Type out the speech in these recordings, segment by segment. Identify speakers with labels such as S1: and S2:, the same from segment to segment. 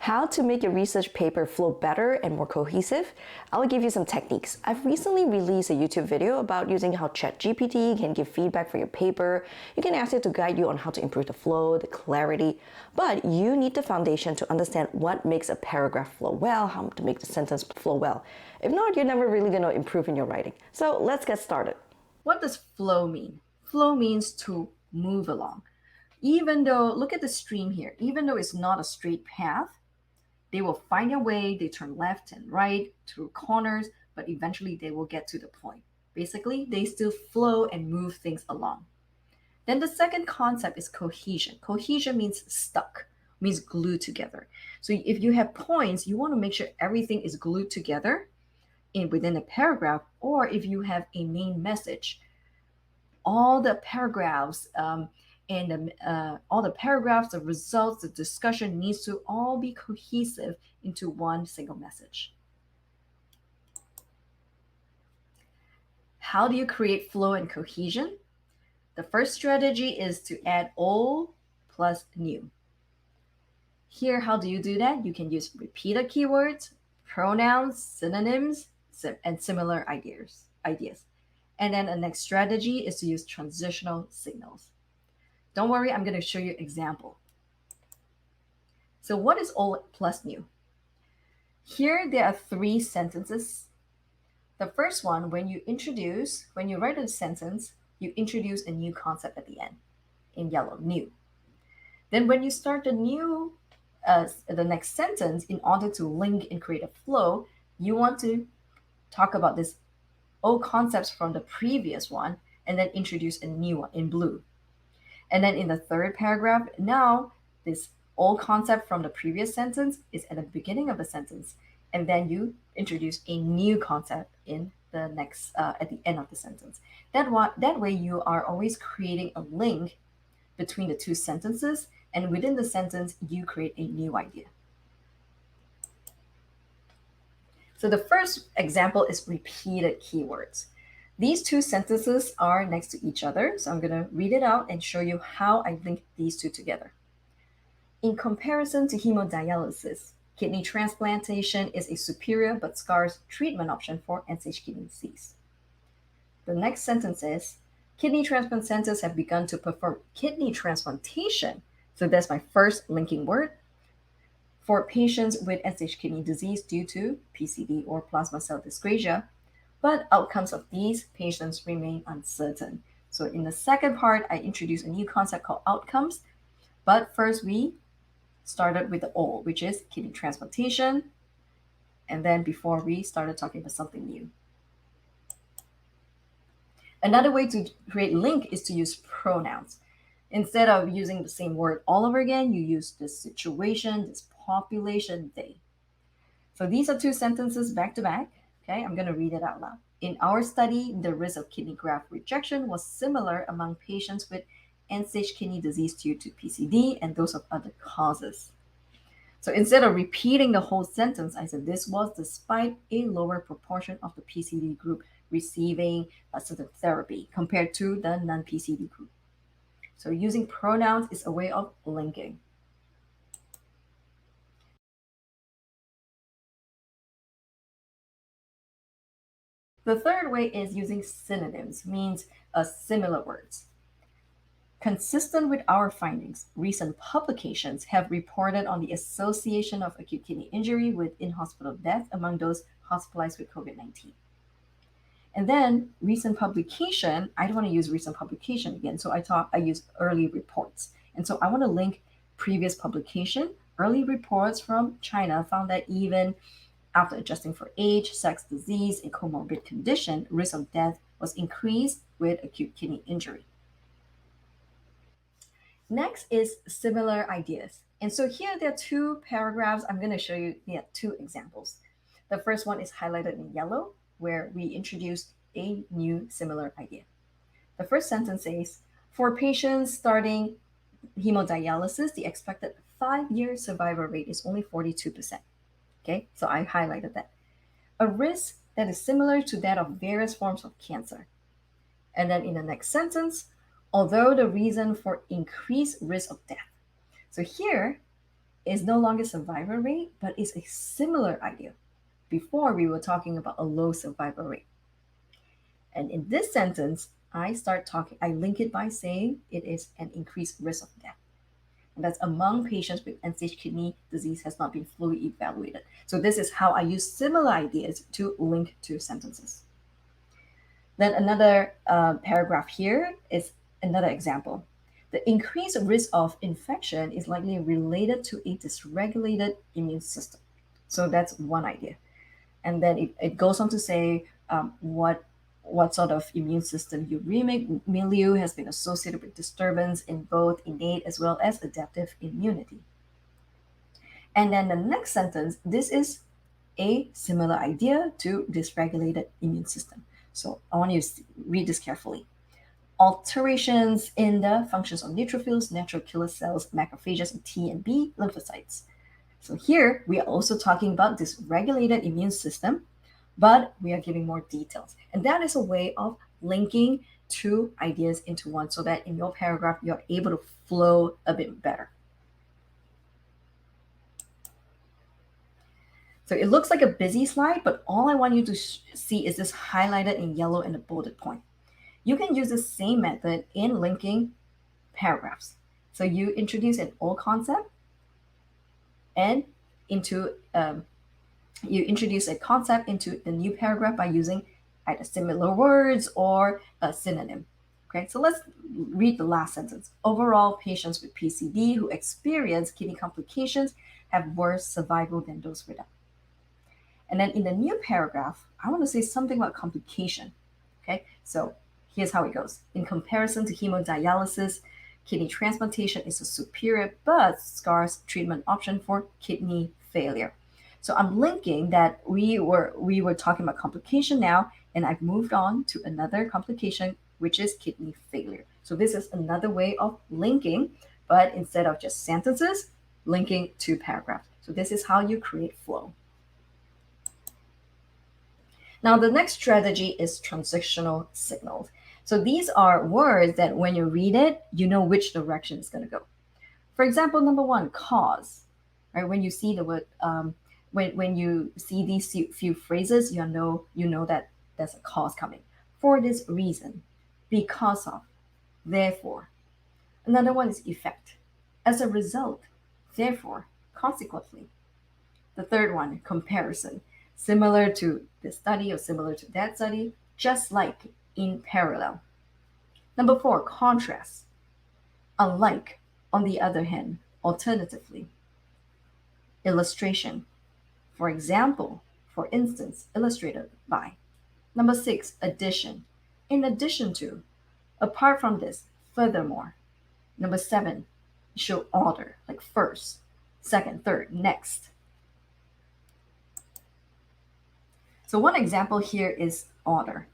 S1: How to make your research paper flow better and more cohesive? I'll give you some techniques. I've recently released a YouTube video about using how ChatGPT can give feedback for your paper. You can ask it to guide you on how to improve the flow, the clarity, but you need the foundation to understand what makes a paragraph flow well, how to make the sentence flow well. If not, you're never really going to improve in your writing. So let's get started.
S2: What does flow mean? Flow means to move along. Even though, look at the stream here, even though it's not a straight path, they will find their way, they turn left and right through corners, but eventually they will get to the point. Basically, they still flow and move things along. Then the second concept is cohesion. Cohesion means stuck, means glued together. So if you have points, you want to make sure everything is glued together within a paragraph, or if you have a main message, all the paragraphs all the paragraphs, the results, the discussion needs to all be cohesive into one single message. How do you create flow and cohesion? The first strategy is to add old plus new. Here, how do you do that? You can use repeated keywords, pronouns, synonyms, and similar ideas. And then the next strategy is to use transitional signals. Don't worry, I'm going to show you an example. So what is old plus new? Here there are three sentences. The first one, when you write a sentence, you introduce a new concept at the end in yellow, new. Then when you start the next sentence, in order to link and create a flow, you want to talk about this old concepts from the previous one and then introduce a new one in blue. And then in the third paragraph, now this old concept from the previous sentence is at the beginning of the sentence. And then you introduce a new concept in the next at the end of the sentence. That way you are always creating a link between the two sentences, and within the sentence you create a new idea. So the first example is repeated keywords. These two sentences are next to each other, so I'm going to read it out and show you how I link these two together. In comparison to hemodialysis, kidney transplantation is a superior but scarce treatment option for end-stage kidney disease. The next sentence is, kidney transplant centers have begun to perform kidney transplantation, so that's my first linking word, for patients with end-stage kidney disease due to PCD or plasma cell dyscrasia, but outcomes of these patients remain uncertain. So in the second part, I introduced a new concept called outcomes, but first we started with the old, which is kidney transplantation, and then before we started talking about something new. Another way to create link is to use pronouns. Instead of using the same word all over again, you use this situation, this population, they. So these are two sentences back to back. Okay, I'm going to read it out loud. In our study, the risk of kidney graft rejection was similar among patients with end-stage kidney disease due to PCD and those of other causes. So instead of repeating the whole sentence, I said this was despite a lower proportion of the PCD group receiving a certain therapy compared to the non-PCD group. So using pronouns is a way of linking. The third way is using synonyms, means similar words. Consistent with our findings, recent publications have reported on the association of acute kidney injury with in-hospital death among those hospitalized with COVID-19. And then recent publication, I don't want to use recent publication again, so I use early reports. And so I want to link previous publication. Early reports from China found that even after adjusting for age, sex, disease, and comorbid condition, risk of death was increased with acute kidney injury. Next is similar ideas. And so here there are two paragraphs. I'm going to show you two examples. The first one is highlighted in yellow, where we introduce a new similar idea. The first sentence says, for patients starting hemodialysis, the expected 5-year survival rate is only 42%. Okay, so I highlighted that. A risk that is similar to that of various forms of cancer. And then in the next sentence, although the reason for increased risk of death. So here, is no longer survival rate, but is a similar idea. Before we were talking about a low survival rate. And in this sentence, I link it by saying it is an increased risk of death. And that's among patients with end-stage kidney disease has not been fully evaluated. So this is how I use similar ideas to link to sentences. Then another paragraph here is another example. The increased risk of infection is likely related to a dysregulated immune system. So that's one idea. And then it goes on to say what sort of immune system uremic milieu has been associated with disturbance in both innate as well as adaptive immunity. And then the next sentence, this is a similar idea to dysregulated immune system. So I want you to read this carefully. Alterations in the functions of neutrophils, natural killer cells, macrophages, and T and B lymphocytes. So here we are also talking about this regulated immune system, but we are giving more details. And that is a way of linking two ideas into one so that in your paragraph you're able to flow a bit better. So it looks like a busy slide, but all I want you to see is this highlighted in yellow and a bolded point. You can use the same method in linking paragraphs. So you introduce an old concept and you introduce a concept into the new paragraph by using either similar words or a synonym. Okay, so let's read the last sentence. Overall, patients with PCD who experience kidney complications have worse survival than those without. And then in the new paragraph, I want to say something about complication. Okay, so here's how it goes. In comparison to hemodialysis, kidney transplantation is a superior but scarce treatment option for kidney failure. So I'm linking that we were talking about complication now, and I've moved on to another complication, which is kidney failure. So this is another way of linking, but instead of just sentences, linking to paragraphs. So this is how you create flow. Now, the next strategy is transitional signals. So these are words that when you read it, you know which direction it's going to go. For example, number one, cause. Right? When you see the word, when you see these few phrases, you know that there's a cause coming. For this reason, because of, therefore. Another one is effect. As a result, therefore, consequently. The third one, comparison. Similar to this study or similar to that study, just like, in parallel. Number four, contrast. Unlike, on the other hand, alternatively. Illustration. For example, for instance, illustrated by. Number six, addition. In addition to, apart from this, furthermore. Number seven, show order, like first, second, third, next. So one example here is order.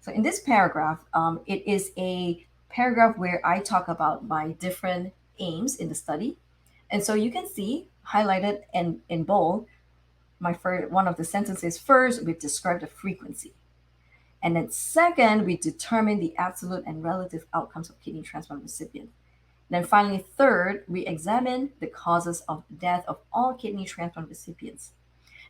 S2: So in this paragraph, it is a paragraph where I talk about my different aims in the study. And so you can see highlighted and in bold, one of the sentences. First, we describe the frequency. And then second, we determine the absolute and relative outcomes of kidney transplant recipients. Then finally, third, we examine the causes of death of all kidney transplant recipients.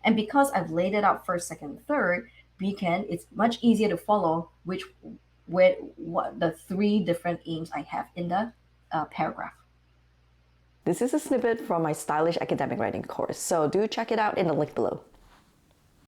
S2: And because I've laid it out first, second, third, it's much easier to follow what the three different aims I have in the paragraph.
S1: This is a snippet from my stylish academic writing course, so do check it out in the link below.